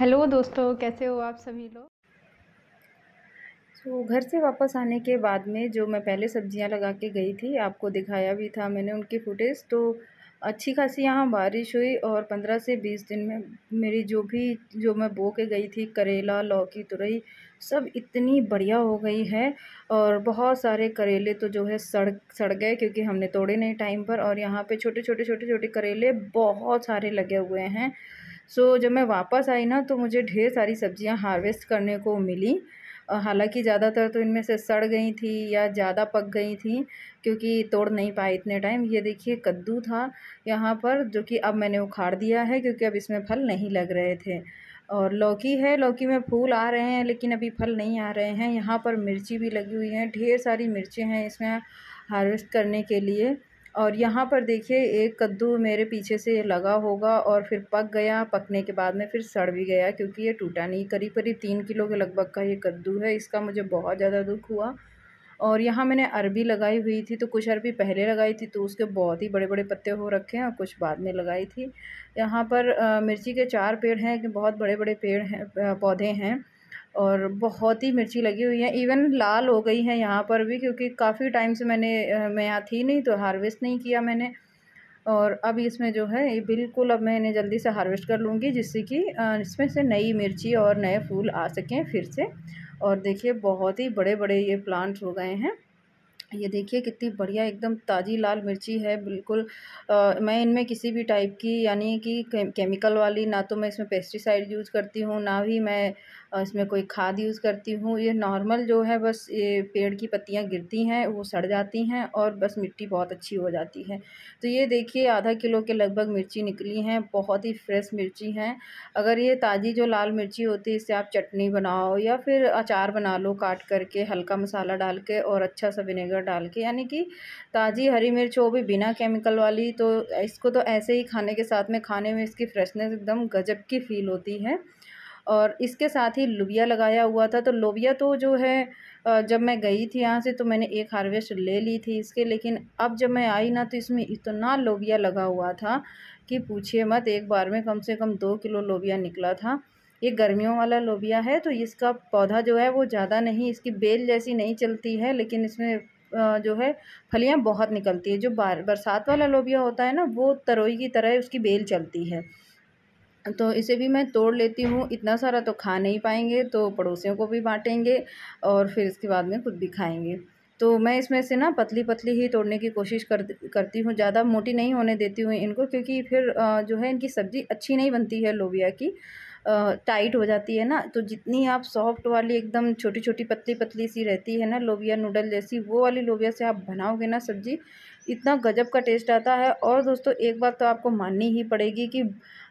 Hello दोस्तों, कैसे हो आप सभी लोग? तो घर से वापस आने के बाद में जो मैं पहले सब्जियां लगा के गई थी, आपको दिखाया भी था मैंने उनकी फुटेज। तो अच्छी खासी यहाँ बारिश हुई और 15 से 20 दिन में मेरी जो मैं बो के गई थी करेला, लौकी, तुरई, सब इतनी बढ़िया हो गई है। और बहुत सारे करेले तो जो है सड़ गए क्योंकि हमने तोड़े नहीं टाइम पर। और यहाँ पे छोटे छोटे छोटे छोटे करेले बहुत सारे लगे हुए हैं। जब मैं वापस आई ना तो मुझे ढेर सारी सब्जियां हार्वेस्ट करने को मिली। हालांकि ज़्यादातर तो इनमें से सड़ गई थी या ज़्यादा पक गई थी क्योंकि तोड़ नहीं पाई इतने टाइम। ये देखिए कद्दू था यहाँ पर, जो कि अब मैंने उखाड़ दिया है क्योंकि अब इसमें फल नहीं लग रहे थे। और लौकी है, लौकी में फूल आ रहे हैं लेकिन अभी फल नहीं आ रहे हैं। यहाँ पर मिर्ची भी लगी हुई हैं, ढेर सारी मिर्चें हैं इसमें हार्वेस्ट करने के लिए। और यहाँ पर देखिए एक कद्दू मेरे पीछे से लगा होगा और फिर पक गया, पकने के बाद में फिर सड़ भी गया क्योंकि ये टूटा नहीं। करीब करीब 3 किलो के लगभग का ये कद्दू है, इसका मुझे बहुत ज़्यादा दुख हुआ। और यहाँ मैंने अरबी लगाई हुई थी, तो कुछ अरबी पहले लगाई थी तो उसके बहुत ही बड़े बड़े पत्ते हो रखे हैं और कुछ बाद में लगाई थी। यहाँ पर मिर्ची के 4 पेड़ हैं कि बहुत बड़े बड़े पेड़ हैं, पौधे हैं। और बहुत ही मिर्ची लगी हुई है, इवन लाल हो गई है यहाँ पर भी क्योंकि काफ़ी टाइम से मैं यहाँ थी नहीं तो हार्वेस्ट नहीं किया मैंने। और अब इसमें जो है ये बिल्कुल अब मैं इन्हें जल्दी से हार्वेस्ट कर लूँगी जिससे कि इसमें से नई मिर्ची और नए फूल आ सकें फिर से। और देखिए बहुत ही बड़े बड़े ये प्लांट्स हो गए हैं। ये देखिए कितनी बढ़िया एकदम ताज़ी लाल मिर्ची है बिल्कुल। मैं इनमें किसी भी टाइप की यानी कि केमिकल वाली, ना तो मैं इसमें पेस्टिसाइड यूज़ करती हूँ, ना ही मैं इसमें कोई खाद यूज़ करती हूँ। ये नॉर्मल जो है बस ये पेड़ की पत्तियाँ गिरती हैं, वो सड़ जाती हैं और बस मिट्टी बहुत अच्छी हो जाती है। तो ये देखिए आधा किलो के लगभग मिर्ची निकली हैं, बहुत ही फ्रेश मिर्ची हैं। अगर ये ताज़ी जो लाल मिर्ची होती है इससे आप चटनी बनाओ या फिर अचार बना लो काट करके, हल्का मसाला डाल के और अच्छा सा विनेगर डाल के, यानी कि ताज़ी हरी मिर्च हो भी बिना केमिकल वाली, तो इसको तो ऐसे ही खाने के साथ में खाने में इसकी फ्रेशनेस एकदम गजब की फ़ील होती है। और इसके साथ ही लोबिया लगाया हुआ था, तो लोबिया तो जो है जब मैं गई थी यहाँ से तो मैंने एक हार्वेस्ट ले ली थी इसके, लेकिन अब जब मैं आई ना तो इसमें इतना लोबिया लगा हुआ था कि पूछिए मत। एक बार में कम से कम 2 किलो लोबिया निकला था। ये गर्मियों वाला लोबिया है तो इसका पौधा जो है वो ज़्यादा नहीं, इसकी बेल जैसी नहीं चलती है, लेकिन इसमें जो है फलियाँ बहुत निकलती है। जो बरसात वाला लोबिया होता है ना वो तरोई की तरह उसकी बेल चलती है। तो इसे भी मैं तोड़ लेती हूँ, इतना सारा तो खा नहीं पाएँगे तो पड़ोसियों को भी बाँटेंगे और फिर इसके बाद में खुद भी खाएँगे। तो मैं इसमें से ना पतली-पतली ही तोड़ने की कोशिश करती हूँ, ज़्यादा मोटी नहीं होने देती हूँ इनको क्योंकि फिर जो है इनकी सब्ज़ी अच्छी नहीं बनती है लोबिया की। टाइट हो जाती है ना, तो जितनी आप सॉफ्ट वाली एकदम छोटी-छोटी पतली-पतली सी रहती है ना लोबिया नूडल जैसी, वो वाली लोबिया से आप बनाओगे ना सब्ज़ी, इतना गज़ब का टेस्ट आता है। और दोस्तों एक बात तो आपको माननी ही पड़ेगी कि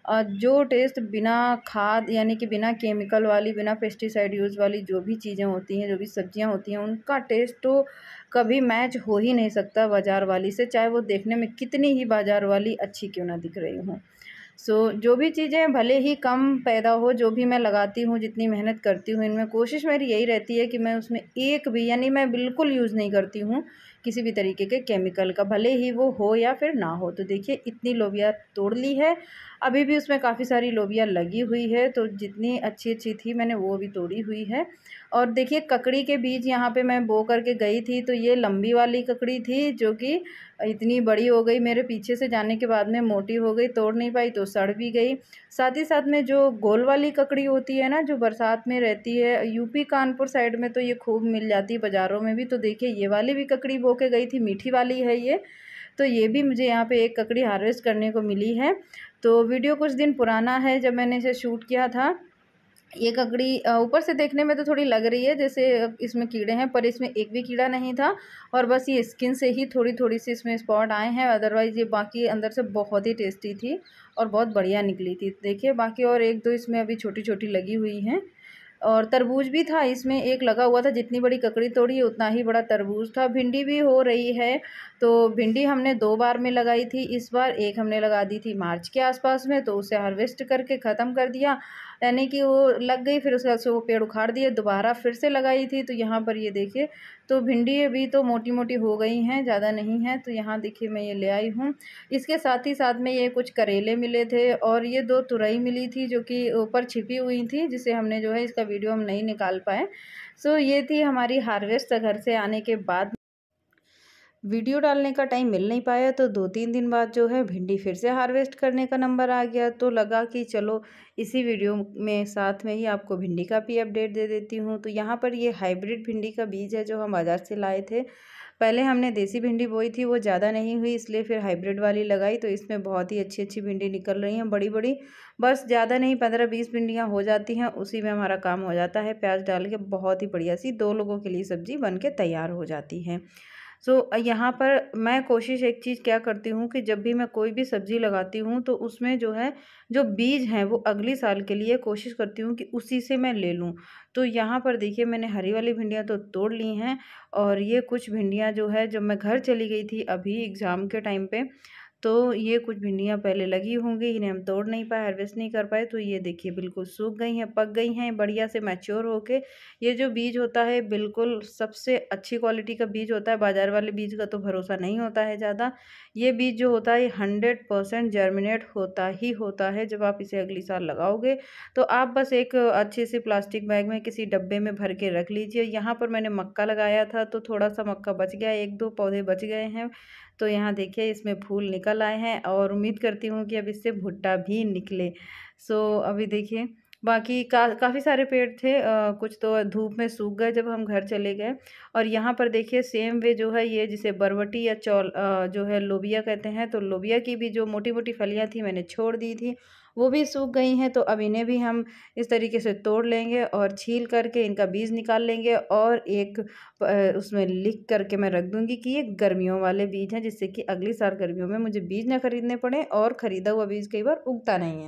जो टेस्ट बिना खाद यानी कि बिना केमिकल वाली, बिना पेस्टिसाइड यूज़ वाली जो भी चीज़ें होती हैं, जो भी सब्जियां होती हैं, उनका टेस्ट तो कभी मैच हो ही नहीं सकता बाज़ार वाली से, चाहे वो देखने में कितनी ही बाज़ार वाली अच्छी क्यों ना दिख रही हो। जो भी चीज़ें भले ही कम पैदा हो, जो भी मैं लगाती हूँ, जितनी मेहनत करती हूँ, इनमें कोशिश मेरी यही रहती है कि मैं उसमें एक भी यानी मैं बिल्कुल यूज़ नहीं करती हूँ किसी भी तरीके के केमिकल का, भले ही वो हो या फिर ना हो। तो देखिए इतनी लोबिया तोड़ ली है, अभी भी उसमें काफ़ी सारी लोबिया लगी हुई है, तो जितनी अच्छी-अच्छी थी मैंने वो भी तोड़ी हुई है। और देखिए ककड़ी के बीज यहाँ पे मैं बो करके गई थी, तो ये लंबी वाली ककड़ी थी जो कि इतनी बड़ी हो गई, मेरे पीछे से जाने के बाद में मोटी हो गई, तोड़ नहीं पाई तो सड़ भी गई। साथ ही साथ में जो गोल वाली ककड़ी होती है ना, जो बरसात में रहती है, यूपी कानपुर साइड में तो ये खूब मिल जाती है बाज़ारों में भी। तो देखिए ये वाली भी ककड़ी बो के गई थी, मीठी वाली है ये। तो ये भी मुझे यहाँ पे एक ककड़ी हार्वेस्ट करने को मिली है। तो वीडियो कुछ दिन पुराना है जब मैंने इसे शूट किया था। ये ककड़ी ऊपर से देखने में तो थोड़ी लग रही है जैसे इसमें कीड़े हैं, पर इसमें एक भी कीड़ा नहीं था और बस ये स्किन से ही थोड़ी-थोड़ी सी इसमें स्पॉट आए हैं, अदरवाइज़ ये बाकी अंदर से बहुत ही टेस्टी थी और बहुत बढ़िया निकली थी। देखिए बाकी और 1-2 इसमें अभी छोटी-छोटी लगी हुई हैं। और तरबूज भी था इसमें, एक लगा हुआ था, जितनी बड़ी ककड़ी तोड़ी है उतना ही बड़ा तरबूज था। भिंडी भी हो रही है, तो भिंडी हमने 2 बार में लगाई थी इस बार, एक हमने लगा दी थी मार्च के आसपास में, तो उसे हार्वेस्ट करके ख़त्म कर दिया, यानी कि वो लग गई, फिर उसके बाद से वो पेड़ उखाड़ दिए, दोबारा फिर से लगाई थी। तो यहाँ पर ये देखिए, तो भिंडी अभी तो मोटी-मोटी हो गई हैं, ज़्यादा नहीं है। तो यहाँ देखिए मैं ये ले आई हूँ। इसके साथ ही साथ में ये कुछ करेले मिले थे और ये 2 तुरई मिली थी जो कि ऊपर छिपी हुई थी, जिसे हमने जो है इसका वीडियो हम नहीं निकाल पाए। सो ये थी हमारी हार्वेस्ट घर से आने के बाद। वीडियो डालने का टाइम मिल नहीं पाया, तो 2-3 दिन बाद जो है भिंडी फिर से हार्वेस्ट करने का नंबर आ गया, तो लगा कि चलो इसी वीडियो में साथ में ही आपको भिंडी का भी अपडेट दे देती हूँ। तो यहाँ पर ये हाइब्रिड भिंडी का बीज है जो हम बाज़ार से लाए थे। पहले हमने देसी भिंडी बोई थी, वो ज़्यादा नहीं हुई, इसलिए फिर हाइब्रिड वाली लगाई, तो इसमें बहुत ही अच्छी-अच्छी भिंडी निकल रही हैं, बड़ी-बड़ी। बस ज़्यादा नहीं, 15-20 भिंडियाँ हो जाती हैं, उसी में हमारा काम हो जाता है। प्याज डाल के बहुत ही बढ़िया सी 2 लोगों के लिए सब्ज़ी बन के तैयार हो जाती है। सो यहाँ पर मैं कोशिश एक चीज़ क्या करती हूँ कि जब भी मैं कोई भी सब्ज़ी लगाती हूँ, तो उसमें जो है, जो बीज हैं वो अगली साल के लिए कोशिश करती हूँ कि उसी से मैं ले लूँ। तो यहाँ पर देखिए, मैंने हरी वाली भिंडियाँ तो तोड़ ली हैं, और ये कुछ भिंडियाँ जो है, जब मैं घर चली गई थी अभी एग्ज़ाम के टाइम पे, तो ये कुछ भिंडियाँ पहले लगी होंगी, इन्हें हम तोड़ नहीं पाए, हार्वेस्ट नहीं कर पाए। तो ये देखिए बिल्कुल सूख गई हैं, पक गई हैं बढ़िया से मैच्योर होके। ये जो बीज होता है बिल्कुल सबसे अच्छी क्वालिटी का बीज होता है, बाज़ार वाले बीज का तो भरोसा नहीं होता है ज़्यादा। ये बीज जो होता है 100% जर्मिनेट होता ही होता है। जब आप इसे अगली साल लगाओगे, तो आप बस एक अच्छे से प्लास्टिक बैग में किसी डब्बे में भर के रख लीजिए। यहाँ पर मैंने मक्का लगाया था, तो थोड़ा-सा मक्का बच गया, 1-2 पौधे बच गए हैं। तो यहाँ देखिए इसमें फूल निकल आए हैं, और उम्मीद करती हूँ कि अब इससे भुट्टा भी निकले। सो अभी देखिए, बाकी काफ़ी सारे पेड़ थे, कुछ तो धूप में सूख गए जब हम घर चले गए। और यहाँ पर देखिए सेम वे जो है, ये जिसे बरबटी या जो है लोबिया कहते हैं, तो लोबिया की भी जो मोटी-मोटी फलियाँ थी मैंने छोड़ दी थी, वो भी सूख गई हैं। तो अब इन्हें भी हम इस तरीके से तोड़ लेंगे और छील करके इनका बीज निकाल लेंगे, और एक उसमें लिख करके मैं रख दूँगी कि ये गर्मियों वाले बीज हैं, जिससे कि अगली साल गर्मियों में मुझे बीज ना खरीदने पड़े, और खरीदा हुआ बीज कई बार उगता नहीं है।